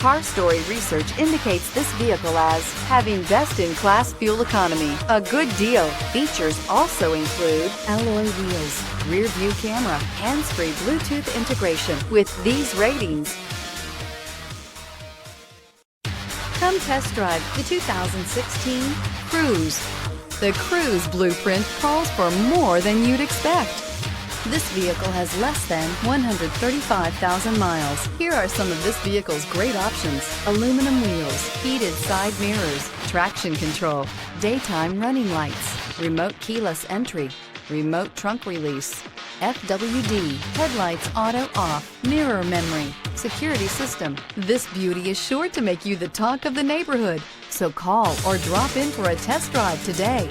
Car Story research indicates this vehicle as having best-in-class fuel economy. A good deal. Features also include alloy wheels, rear view camera, hands-free Bluetooth integration. With these ratings, come test drive the 2016 Cruze. The Cruze blueprint calls for more than you'd expect. This vehicle has less than 135,000 miles. Here are some of this vehicle's great options: aluminum wheels, heated side mirrors, traction control, daytime running lights, remote keyless entry, remote trunk release, FWD, headlights auto off, mirror memory, security system. This beauty is sure to make you the talk of the neighborhood. So call or drop in for a test drive today.